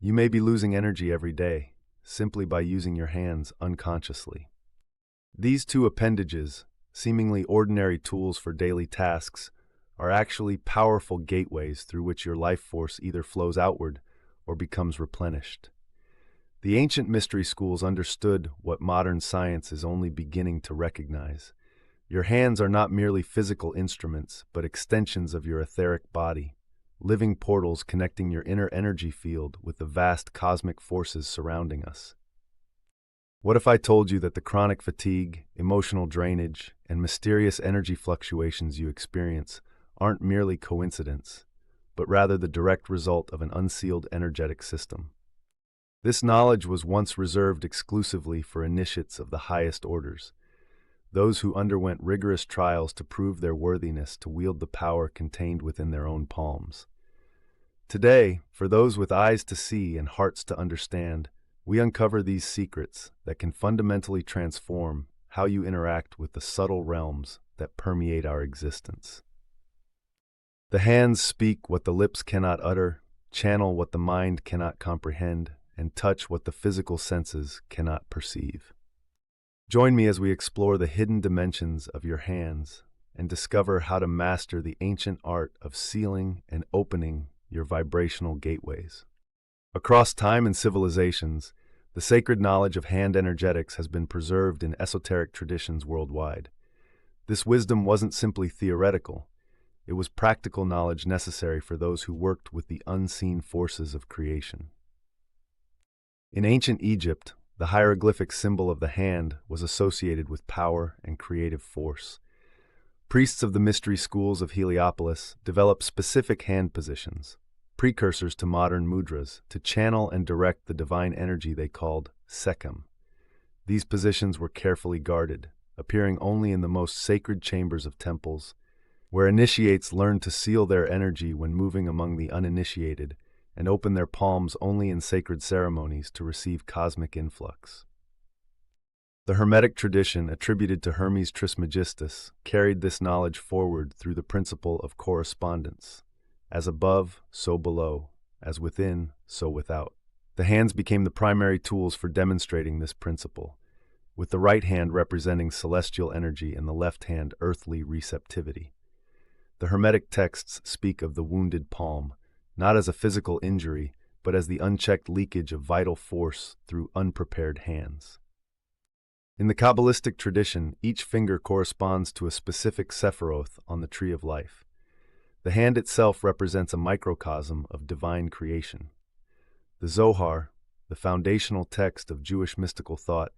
You may be losing energy every day, simply by using your hands unconsciously. These two appendages, seemingly ordinary tools for daily tasks, are actually powerful gateways through which your life force either flows outward or becomes replenished. The ancient mystery schools understood what modern science is only beginning to recognize. Your hands are not merely physical instruments, but extensions of your etheric body, living portals connecting your inner energy field with the vast cosmic forces surrounding us. What if I told you that the chronic fatigue, emotional drainage, and mysterious energy fluctuations you experience aren't merely coincidence, but rather the direct result of an unsealed energetic system? This knowledge was once reserved exclusively for initiates of the highest orders, those who underwent rigorous trials to prove their worthiness to wield the power contained within their own palms. Today, for those with eyes to see and hearts to understand, we uncover these secrets that can fundamentally transform how you interact with the subtle realms that permeate our existence. The hands speak what the lips cannot utter, channel what the mind cannot comprehend, and touch what the physical senses cannot perceive. Join me as we explore the hidden dimensions of your hands and discover how to master the ancient art of sealing and opening your vibrational gateways. Across time and civilizations, the sacred knowledge of hand energetics has been preserved in esoteric traditions worldwide. This wisdom wasn't simply theoretical, it was practical knowledge necessary for those who worked with the unseen forces of creation. In ancient Egypt, the hieroglyphic symbol of the hand was associated with power and creative force. Priests of the mystery schools of Heliopolis developed specific hand positions, precursors to modern mudras, to channel and direct the divine energy they called sekhem. These positions were carefully guarded, appearing only in the most sacred chambers of temples, where initiates learned to seal their energy when moving among the uninitiated, and open their palms only in sacred ceremonies to receive cosmic influx. The Hermetic tradition attributed to Hermes Trismegistus carried this knowledge forward through the principle of correspondence. As above, so below. As within, so without. The hands became the primary tools for demonstrating this principle, with the right hand representing celestial energy and the left hand earthly receptivity. The Hermetic texts speak of the wounded palm, not as a physical injury, but as the unchecked leakage of vital force through unprepared hands. In the Kabbalistic tradition, each finger corresponds to a specific sephiroth on the tree of life. The hand itself represents a microcosm of divine creation. The Zohar, the foundational text of Jewish mystical thought,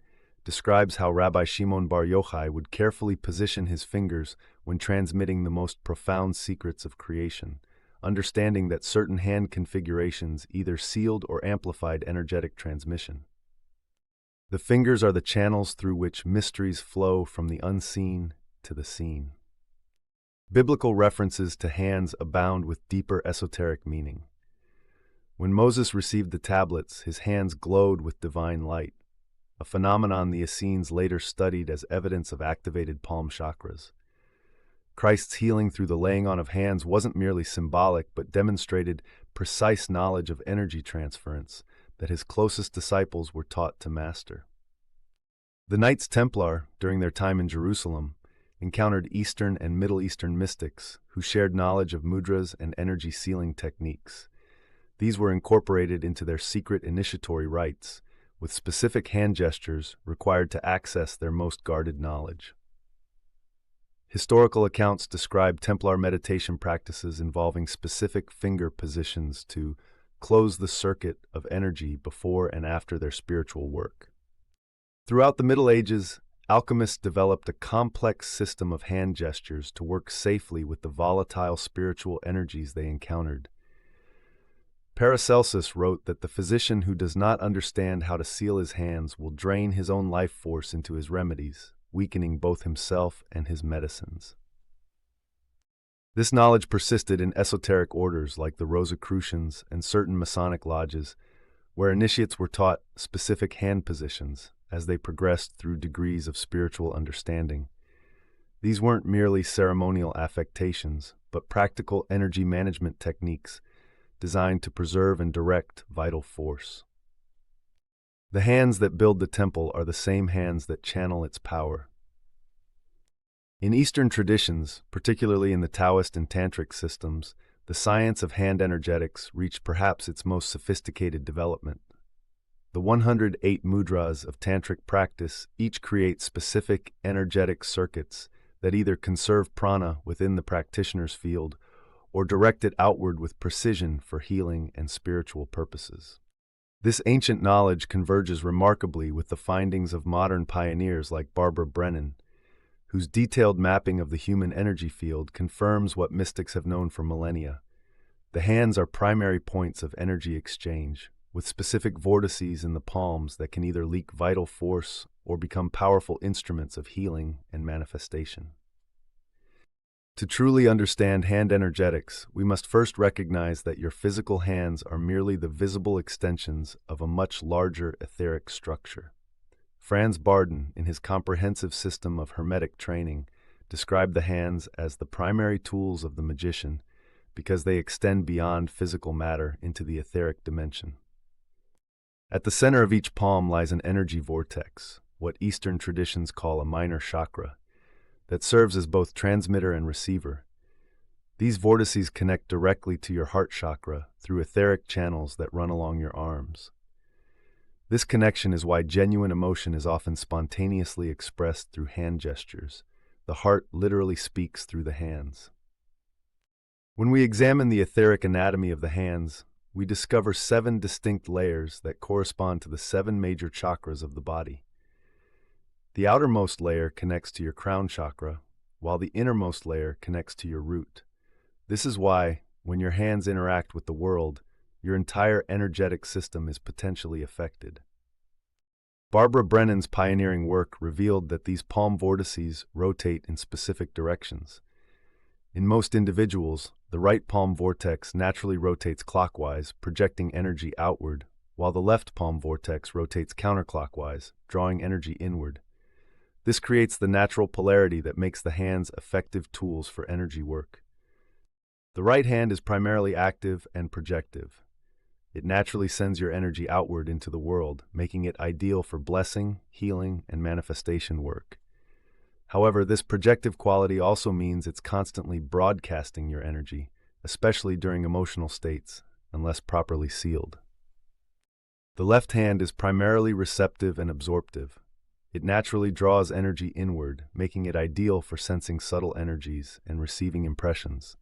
describes how Rabbi Shimon Bar Yochai would carefully position his fingers when transmitting the most profound secrets of creation, understanding that certain hand configurations either sealed or amplified energetic transmission. The fingers are the channels through which mysteries flow from the unseen to the seen. Biblical references to hands abound with deeper esoteric meaning. When Moses received the tablets, his hands glowed with divine light, a phenomenon the Essenes later studied as evidence of activated palm chakras. Christ's healing through the laying on of hands wasn't merely symbolic, but demonstrated precise knowledge of energy transference that his closest disciples were taught to master. The Knights Templar, during their time in Jerusalem, encountered Eastern and Middle Eastern mystics who shared knowledge of mudras and energy sealing techniques. These were incorporated into their secret initiatory rites, with specific hand gestures required to access their most guarded knowledge. Historical accounts describe Templar meditation practices involving specific finger positions to close the circuit of energy before and after their spiritual work. Throughout the Middle Ages, alchemists developed a complex system of hand gestures to work safely with the volatile spiritual energies they encountered. Paracelsus wrote that the physician who does not understand how to seal his hands will drain his own life force into his remedies, weakening both himself and his medicines. This knowledge persisted in esoteric orders like the Rosicrucians and certain Masonic lodges, where initiates were taught specific hand positions as they progressed through degrees of spiritual understanding. These weren't merely ceremonial affectations, but practical energy management techniques designed to preserve and direct vital force. The hands that build the temple are the same hands that channel its power. In Eastern traditions, particularly in the Taoist and Tantric systems, the science of hand energetics reached perhaps its most sophisticated development. The 108 mudras of Tantric practice each create specific energetic circuits that either conserve prana within the practitioner's field or direct it outward with precision for healing and spiritual purposes. This ancient knowledge converges remarkably with the findings of modern pioneers like Barbara Brennan, whose detailed mapping of the human energy field confirms what mystics have known for millennia. The hands are primary points of energy exchange, with specific vortices in the palms that can either leak vital force or become powerful instruments of healing and manifestation. To truly understand hand energetics, we must first recognize that your physical hands are merely the visible extensions of a much larger etheric structure. Franz Barden, in his comprehensive system of hermetic training, described the hands as the primary tools of the magician because they extend beyond physical matter into the etheric dimension. At the center of each palm lies an energy vortex, what Eastern traditions call a minor chakra, that serves as both transmitter and receiver. These vortices connect directly to your heart chakra through etheric channels that run along your arms. This connection is why genuine emotion is often spontaneously expressed through hand gestures. The heart literally speaks through the hands. When we examine the etheric anatomy of the hands, we discover 7 distinct layers that correspond to the 7 major chakras of the body. The outermost layer connects to your crown chakra, while the innermost layer connects to your root. This is why, when your hands interact with the world, your entire energetic system is potentially affected. Barbara Brennan's pioneering work revealed that these palm vortices rotate in specific directions. In most individuals, the right palm vortex naturally rotates clockwise, projecting energy outward, while the left palm vortex rotates counterclockwise, drawing energy inward. This creates the natural polarity that makes the hands effective tools for energy work. The right hand is primarily active and projective. It naturally sends your energy outward into the world, making it ideal for blessing, healing, and manifestation work. However, this projective quality also means it's constantly broadcasting your energy, especially during emotional states, unless properly sealed. The left hand is primarily receptive and absorptive. It naturally draws energy inward, making it ideal for sensing subtle energies and receiving impressions.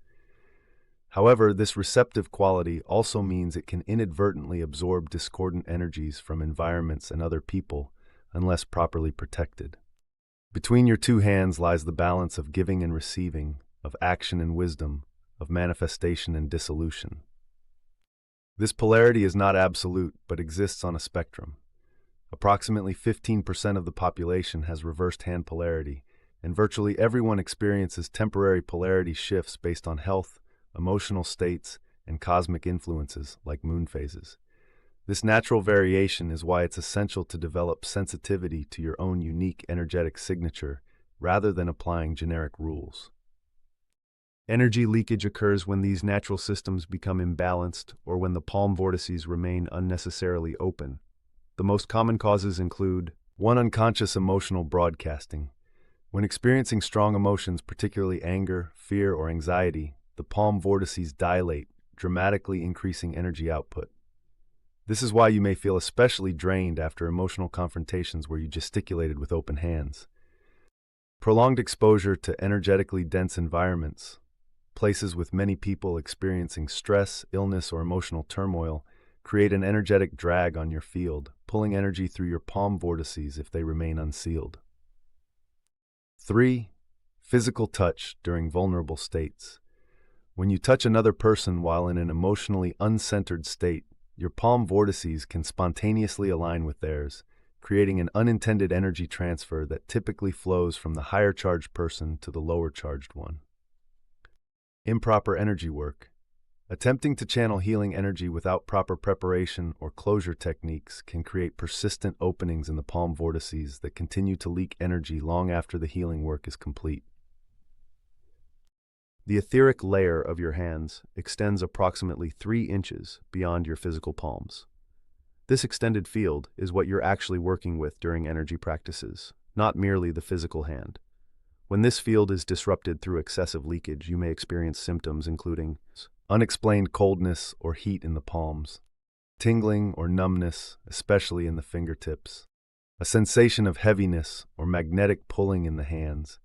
However, this receptive quality also means it can inadvertently absorb discordant energies from environments and other people, unless properly protected. Between your 2 hands lies the balance of giving and receiving, of action and wisdom, of manifestation and dissolution. This polarity is not absolute, but exists on a spectrum. Approximately 15% of the population has reversed hand polarity, and virtually everyone experiences temporary polarity shifts based on health, emotional states, and cosmic influences like moon phases. This natural variation is why it's essential to develop sensitivity to your own unique energetic signature rather than applying generic rules. Energy leakage occurs when these natural systems become imbalanced or when the palm vortices remain unnecessarily open. The most common causes include 1. Unconscious emotional broadcasting. When experiencing strong emotions, particularly anger, fear, or anxiety, the palm vortices dilate, dramatically increasing energy output. This is why you may feel especially drained after emotional confrontations where you gesticulated with open hands. Prolonged exposure to energetically dense environments, places with many people experiencing stress, illness, or emotional turmoil, create an energetic drag on your field, pulling energy through your palm vortices if they remain unsealed. 3. Physical touch during vulnerable states. When you touch another person while in an emotionally uncentered state, your palm vortices can spontaneously align with theirs, creating an unintended energy transfer that typically flows from the higher charged person to the lower charged one. Improper energy work. Attempting to channel healing energy without proper preparation or closure techniques can create persistent openings in the palm vortices that continue to leak energy long after the healing work is complete. The etheric layer of your hands extends approximately 3 inches beyond your physical palms. This extended field is what you're actually working with during energy practices, not merely the physical hand. When this field is disrupted through excessive leakage, you may experience symptoms including unexplained coldness or heat in the palms, tingling or numbness, especially in the fingertips, a sensation of heaviness or magnetic pulling in the hands,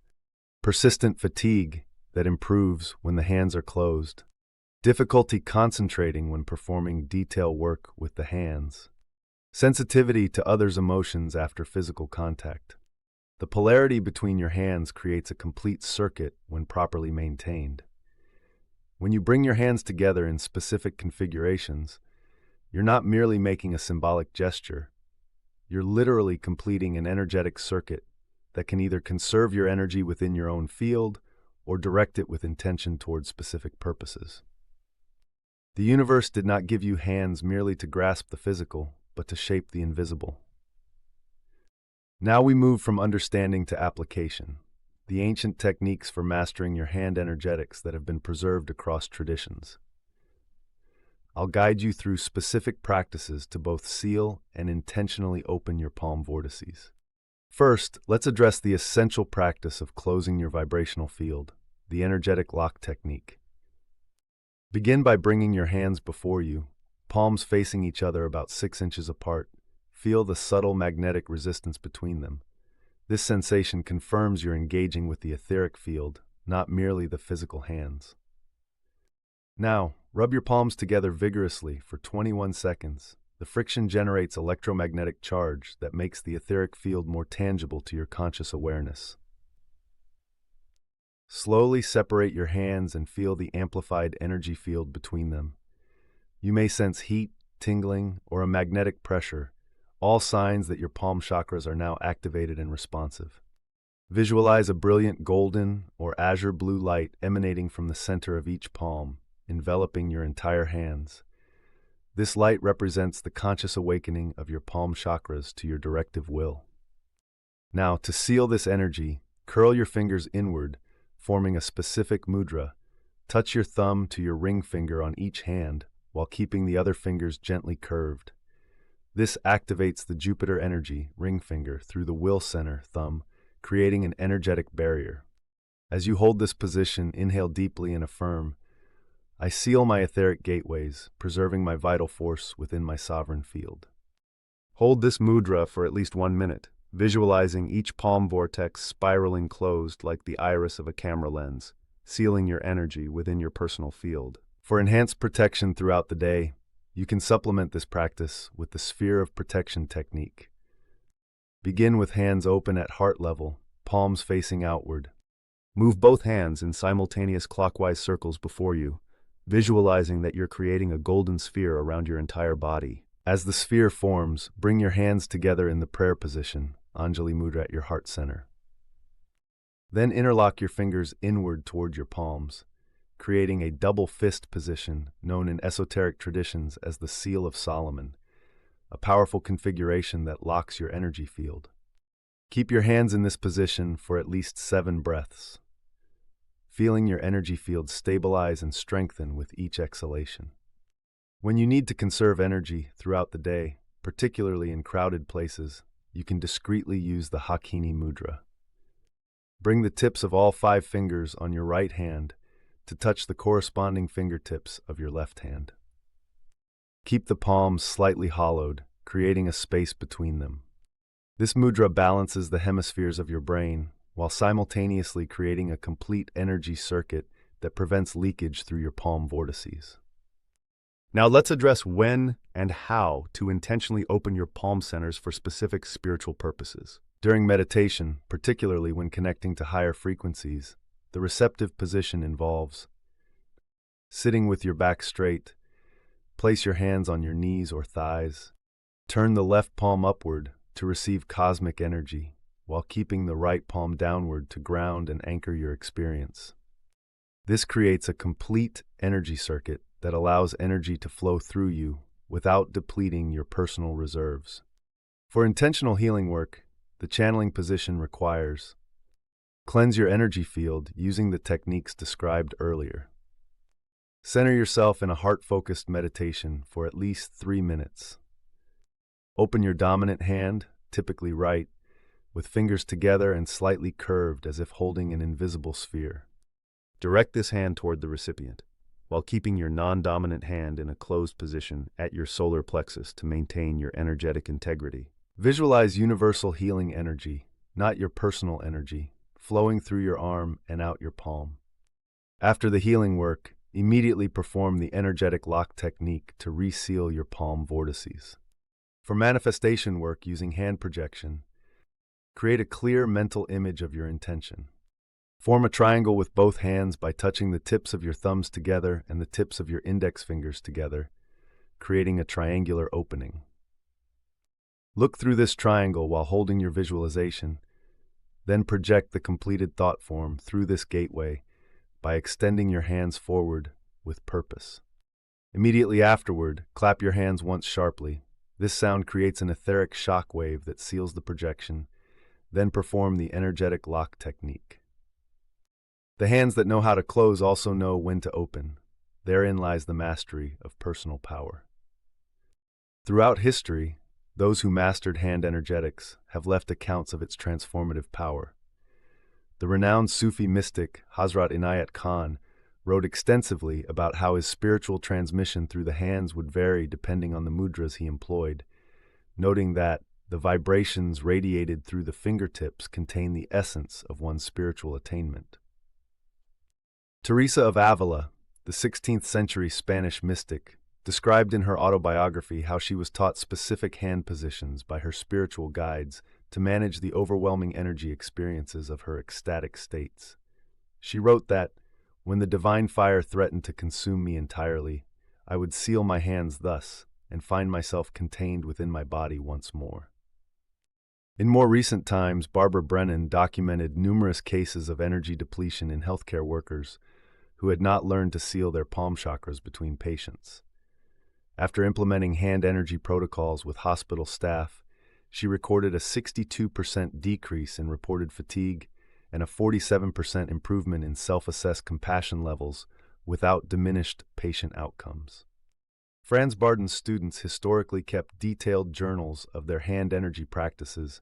persistent fatigue that improves when the hands are closed, difficulty concentrating when performing detail work with the hands, sensitivity to others' emotions after physical contact. The polarity between your hands creates a complete circuit when properly maintained. When you bring your hands together in specific configurations, you're not merely making a symbolic gesture. You're literally completing an energetic circuit that can either conserve your energy within your own field or direct it with intention towards specific purposes. The universe did not give you hands merely to grasp the physical, but to shape the invisible. Now we move from understanding to application, the ancient techniques for mastering your hand energetics that have been preserved across traditions. I'll guide you through specific practices to both seal and intentionally open your palm vortices. First, let's address the essential practice of closing your vibrational field, the energetic lock technique. Begin by bringing your hands before you, palms facing each other about 6 inches apart. Feel the subtle magnetic resistance between them. This sensation confirms you're engaging with the etheric field, not merely the physical hands. Now, rub your palms together vigorously for 21 seconds. The friction generates electromagnetic charge that makes the etheric field more tangible to your conscious awareness. Slowly separate your hands and feel the amplified energy field between them. You may sense heat, tingling, or a magnetic pressure, all signs that your palm chakras are now activated and responsive. Visualize a brilliant golden or azure blue light emanating from the center of each palm, enveloping your entire hands. This light represents the conscious awakening of your palm chakras to your directive will. Now, to seal this energy, curl your fingers inward, forming a specific mudra. Touch your thumb to your ring finger on each hand, while keeping the other fingers gently curved. This activates the Jupiter energy, ring finger, through the will center, thumb, creating an energetic barrier. As you hold this position, inhale deeply and affirm, I seal my etheric gateways, preserving my vital force within my sovereign field. Hold this mudra for at least 1 minute, visualizing each palm vortex spiraling closed like the iris of a camera lens, sealing your energy within your personal field. For enhanced protection throughout the day, you can supplement this practice with the sphere of protection technique. Begin with hands open at heart level, palms facing outward. Move both hands in simultaneous clockwise circles before you, visualizing that you're creating a golden sphere around your entire body. As the sphere forms, bring your hands together in the prayer position, Anjali Mudra at your heart center. Then interlock your fingers inward toward your palms, creating a double fist position known in esoteric traditions as the Seal of Solomon, a powerful configuration that locks your energy field. Keep your hands in this position for at least 7 breaths, feeling your energy field stabilize and strengthen with each exhalation. When you need to conserve energy throughout the day, particularly in crowded places, you can discreetly use the Hakini Mudra. Bring the tips of all 5 fingers on your right hand to touch the corresponding fingertips of your left hand. Keep the palms slightly hollowed, creating a space between them. This mudra balances the hemispheres of your brain, while simultaneously creating a complete energy circuit that prevents leakage through your palm vortices. Now let's address when and how to intentionally open your palm centers for specific spiritual purposes. During meditation, particularly when connecting to higher frequencies, the receptive position involves sitting with your back straight. Place your hands on your knees or thighs. Turn the left palm upward to receive cosmic energy, while keeping the right palm downward to ground and anchor your experience. This creates a complete energy circuit that allows energy to flow through you without depleting your personal reserves. For intentional healing work, the channeling position requires Cleanse your energy field using the techniques described earlier. Center yourself in a heart-focused meditation for at least 3 minutes. Open your dominant hand, typically right, with fingers together and slightly curved as if holding an invisible sphere. Direct this hand toward the recipient, while keeping your non-dominant hand in a closed position at your solar plexus to maintain your energetic integrity. Visualize universal healing energy, not your personal energy, flowing through your arm and out your palm. After the healing work, immediately perform the energetic lock technique to reseal your palm vortices. For manifestation work using hand projection, create a clear mental image of your intention. Form a triangle with both hands by touching the tips of your thumbs together and the tips of your index fingers together, creating a triangular opening. Look through this triangle while holding your visualization, then project the completed thought form through this gateway by extending your hands forward with purpose. Immediately afterward, clap your hands once sharply. This sound creates an etheric shock wave that seals the projection, then perform the energetic lock technique. The hands that know how to close also know when to open. Therein lies the mastery of personal power. Throughout history, those who mastered hand energetics have left accounts of its transformative power. The renowned Sufi mystic Hazrat Inayat Khan wrote extensively about how his spiritual transmission through the hands would vary depending on the mudras he employed, noting that the vibrations radiated through the fingertips contain the essence of one's spiritual attainment. Teresa of Avila, the 16th century Spanish mystic, described in her autobiography how she was taught specific hand positions by her spiritual guides to manage the overwhelming energy experiences of her ecstatic states. She wrote that, "When the divine fire threatened to consume me entirely, I would seal my hands thus and find myself contained within my body once more." In more recent times, Barbara Brennan documented numerous cases of energy depletion in healthcare workers who had not learned to seal their palm chakras between patients. After implementing hand energy protocols with hospital staff, she recorded a 62% decrease in reported fatigue and a 47% improvement in self-assessed compassion levels without diminished patient outcomes. Franz Barden's students historically kept detailed journals of their hand energy practices,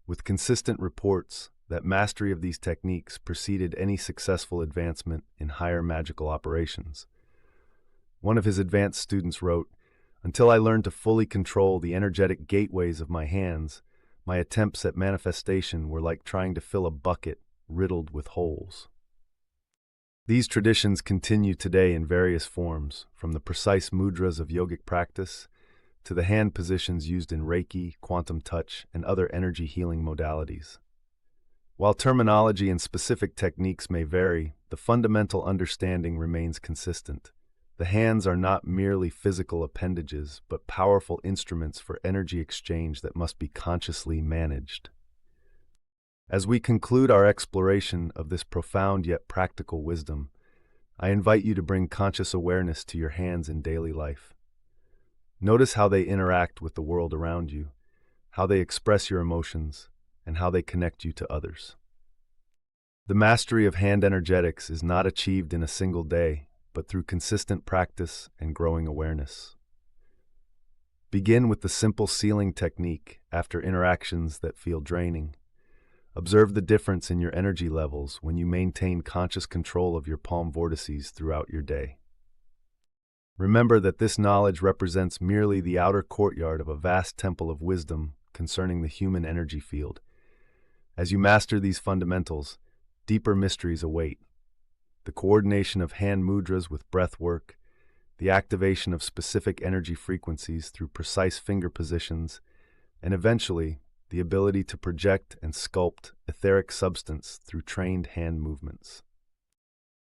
with consistent reports that mastery of these techniques preceded any successful advancement in higher magical operations. One of his advanced students wrote, "Until I learned to fully control the energetic gateways of my hands, my attempts at manifestation were like trying to fill a bucket riddled with holes." These traditions continue today in various forms, from the precise mudras of yogic practice to the hand positions used in Reiki, quantum touch, and other energy healing modalities. While terminology and specific techniques may vary, the fundamental understanding remains consistent. The hands are not merely physical appendages, but powerful instruments for energy exchange that must be consciously managed. As we conclude our exploration of this profound yet practical wisdom, I invite you to bring conscious awareness to your hands in daily life. Notice how they interact with the world around you, how they express your emotions, and how they connect you to others. The mastery of hand energetics is not achieved in a single day, but through consistent practice and growing awareness. Begin with the simple sealing technique after interactions that feel draining. Observe the difference in your energy levels when you maintain conscious control of your palm vortices throughout your day. Remember that this knowledge represents merely the outer courtyard of a vast temple of wisdom concerning the human energy field. As you master these fundamentals, deeper mysteries await. The coordination of hand mudras with breath work, the activation of specific energy frequencies through precise finger positions, and eventually, the ability to project and sculpt etheric substance through trained hand movements.